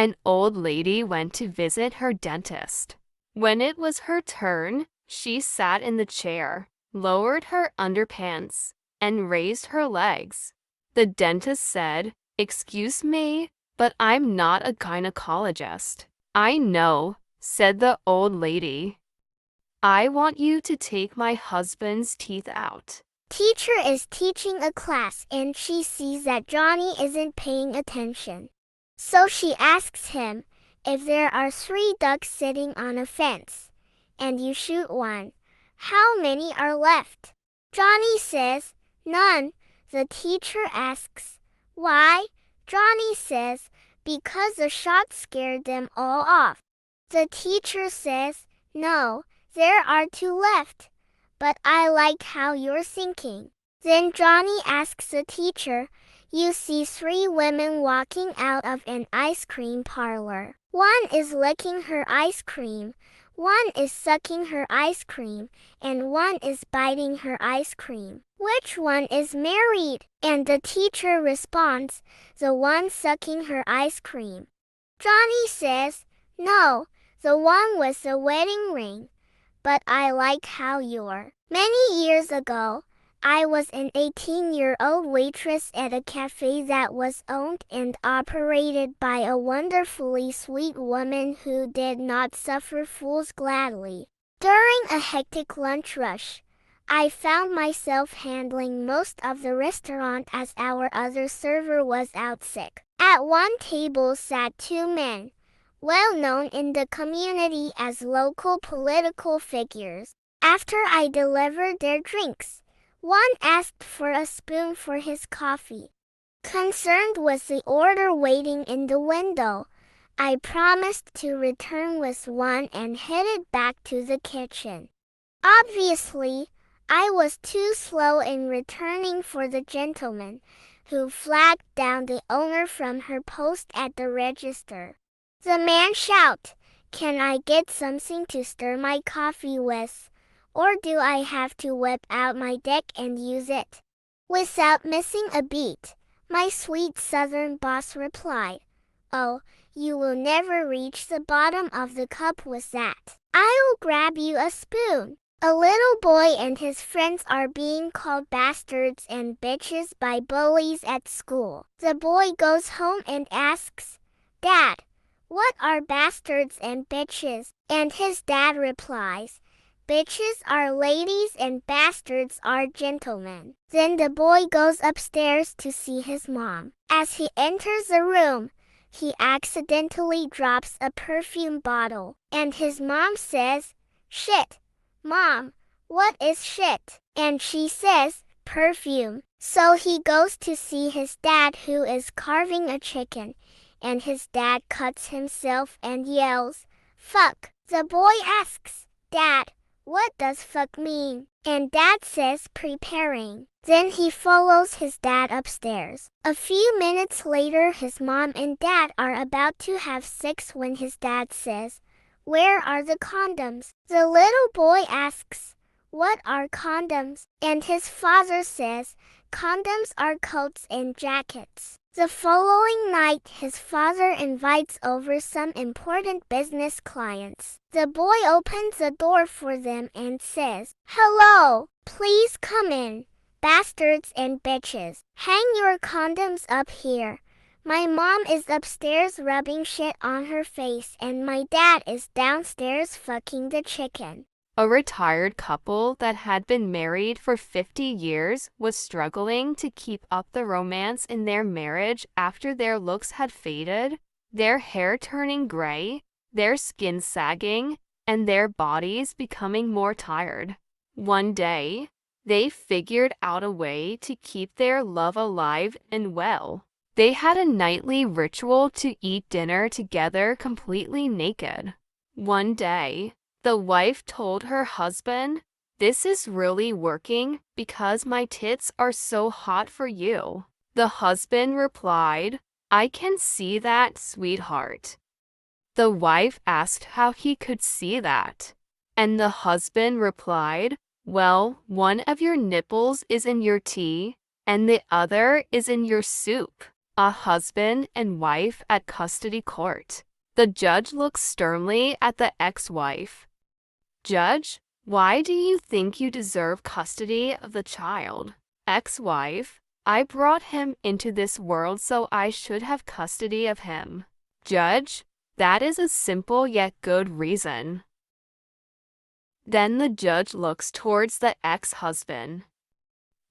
An old lady went to visit her dentist. When it was her turn, she sat in the chair, lowered her underpants, and raised her legs. The dentist said, "Excuse me, but I'm not a gynecologist." "I know," said the old lady. "I want you to take my husband's teeth out." Teacher is teaching a class and she sees that Johnny isn't paying attention. So she asks him, if there are 3 ducks sitting on a fence, and you shoot one, how many are left? Johnny says, none. The teacher asks, why? Johnny says, because the shot scared them all off. The teacher says, no, there are 2 left. But I like how you're thinking. Then Johnny asks the teacher, you see 3 women walking out of an ice cream parlor. One is licking her ice cream, one is sucking her ice cream, and one is biting her ice cream. Which one is married? And the teacher responds, the one sucking her ice cream. Johnny says, no, the one with the wedding ring. But I like how you're. Many years ago, I was an 18-year-old waitress at a cafe that was owned and operated by a wonderfully sweet woman who did not suffer fools gladly. During a hectic lunch rush, I found myself handling most of the restaurant as our other server was out sick. At one table sat 2 men, well known in the community as local political figures. After I delivered their drinks, one asked for a spoon for his coffee. Concerned with the order waiting in the window, I promised to return with one and headed back to the kitchen. Obviously, I was too slow in returning for the gentleman, who flagged down the owner from her post at the register. The man shouted, can I get something to stir my coffee with? Or do I have to whip out my deck and use it? Without missing a beat, my sweet southern boss replied, oh, you will never reach the bottom of the cup with that. I'll grab you a spoon. A little boy and his friends are being called bastards and bitches by bullies at school. The boy goes home and asks, Dad, what are bastards and bitches? And his dad replies, bitches are ladies and bastards are gentlemen. Then the boy goes upstairs to see his mom. As he enters the room, he accidentally drops a perfume bottle, and his mom says, shit, Mom, what is shit? And she says, perfume. So he goes to see his dad who is carving a chicken, and his dad cuts himself and yells, fuck. The boy asks, Dad, what does fuck mean? And Dad says preparing. Then he follows his dad upstairs. A few minutes later, his mom and dad are about to have sex when his dad says, where are the condoms? The little boy asks, what are condoms? And his father says, condoms are coats and jackets. The following night, his father invites over some important business clients. The boy opens the door for them and says, hello, please come in, bastards and bitches. Hang your condoms up here. My mom is upstairs rubbing shit on her face and my dad is downstairs fucking the chicken. A retired couple that had been married for 50 years was struggling to keep up the romance in their marriage after their looks had faded, their hair turning gray, their skin sagging, and their bodies becoming more tired. One day, they figured out a way to keep their love alive and well. They had a nightly ritual to eat dinner together completely naked. One day, the wife told her husband, this is really working because my tits are so hot for you. The husband replied, I can see that, sweetheart. The wife asked how he could see that. And the husband replied, well, one of your nipples is in your tea, and the other is in your soup. A husband and wife at custody court. The judge looks sternly at the ex-wife. Judge, why do you think you deserve custody of the child? Ex-wife, I brought him into this world, so I should have custody of him. Judge, that is a simple yet good reason. Then the judge looks towards the ex-husband.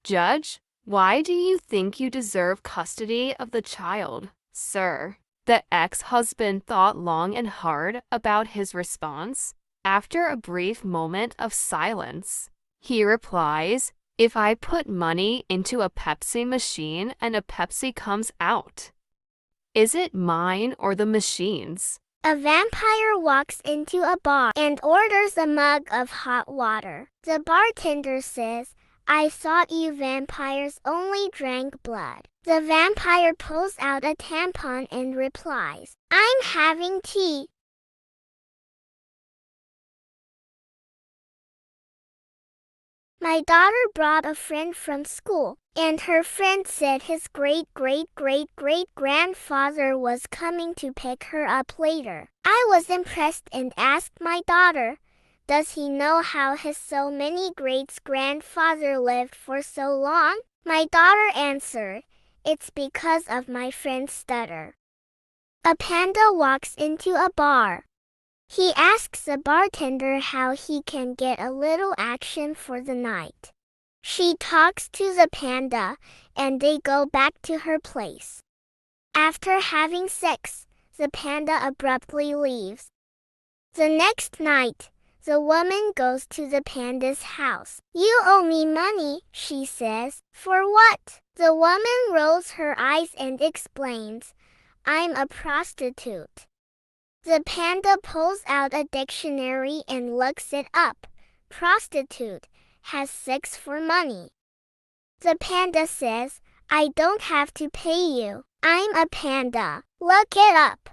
Judge, why do you think you deserve custody of the child, sir? The ex-husband thought long and hard about his response. After a brief moment of silence, he replies, if I put money into a Pepsi machine and a Pepsi comes out, is it mine or the machine's? A vampire walks into a bar and orders a mug of hot water. The bartender says, I thought you vampires only drank blood. The vampire pulls out a tampon and replies, I'm having tea. My daughter brought a friend from school, and her friend said his great-great-great-great-grandfather was coming to pick her up later. I was impressed and asked my daughter, does he know how his so many greats-grandfather lived for so long? My daughter answered, it's because of my friend's stutter. A panda walks into a bar. He asks the bartender how he can get a little action for the night. She talks to the panda, and they go back to her place. After having sex, the panda abruptly leaves. The next night, the woman goes to the panda's house. You owe me money, she says. For what? The woman rolls her eyes and explains, I'm a prostitute. The panda pulls out a dictionary and looks it up. Prostitute has sex for money. The panda says, I don't have to pay you. I'm a panda. Look it up.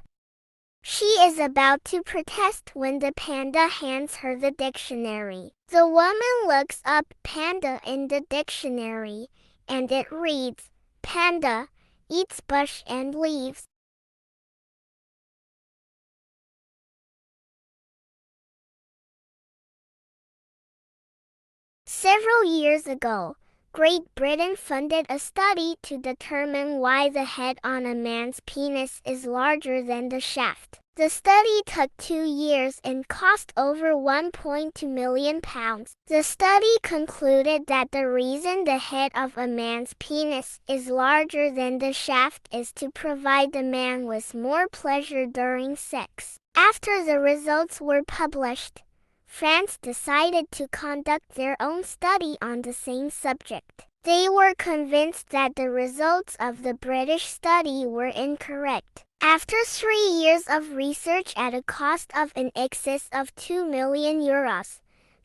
She is about to protest when the panda hands her the dictionary. The woman looks up panda in the dictionary, and it reads, Panda eats bush and leaves. Several years ago, Great Britain funded a study to determine why the head on a man's penis is larger than the shaft. The study took 2 years and cost over £1.2 million. The study concluded that the reason the head of a man's penis is larger than the shaft is to provide the man with more pleasure during sex. After the results were published, France decided to conduct their own study on the same subject. They were convinced that the results of the British study were incorrect. After 3 years of research at a cost of in excess of €2 million,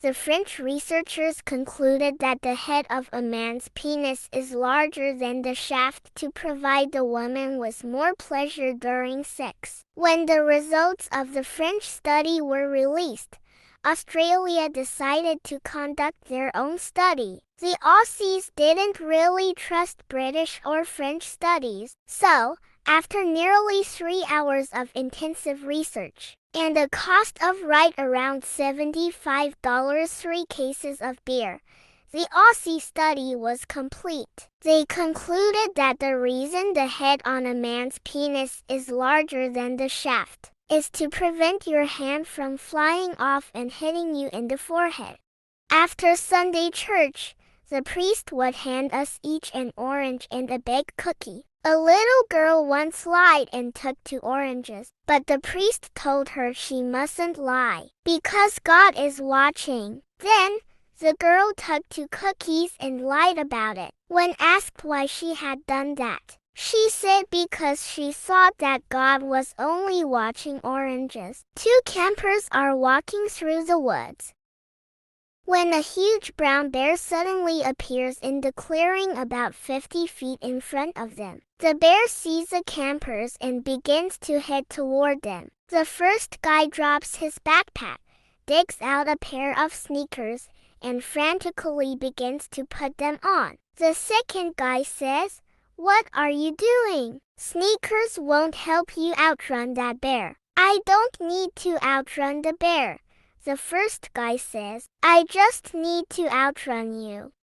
the French researchers concluded that the head of a man's penis is larger than the shaft to provide the woman with more pleasure during sex. When the results of the French study were released, Australia decided to conduct their own study. The Aussies didn't really trust British or French studies, so, after nearly 3 hours of intensive research, and a cost of right around $75, 3 cases of beer, the Aussie study was complete. They concluded that the reason the head on a man's penis is larger than the shaft is to prevent your hand from flying off and hitting you in the forehead. After Sunday church, the priest would hand us each an orange and a baked cookie. A little girl once lied and took 2 oranges, but the priest told her she mustn't lie, because God is watching. Then, the girl took 2 cookies and lied about it. When asked why she had done that, she said because she thought that God was only watching oranges. 2 campers are walking through the woods when a huge brown bear suddenly appears in the clearing about 50 feet in front of them. The bear sees the campers and begins to head toward them. The first guy drops his backpack, digs out a pair of sneakers, and frantically begins to put them on. The second guy says, What are you doing? Sneakers won't help you outrun that bear. I don't need to outrun the bear, the first guy says. I just need to outrun you.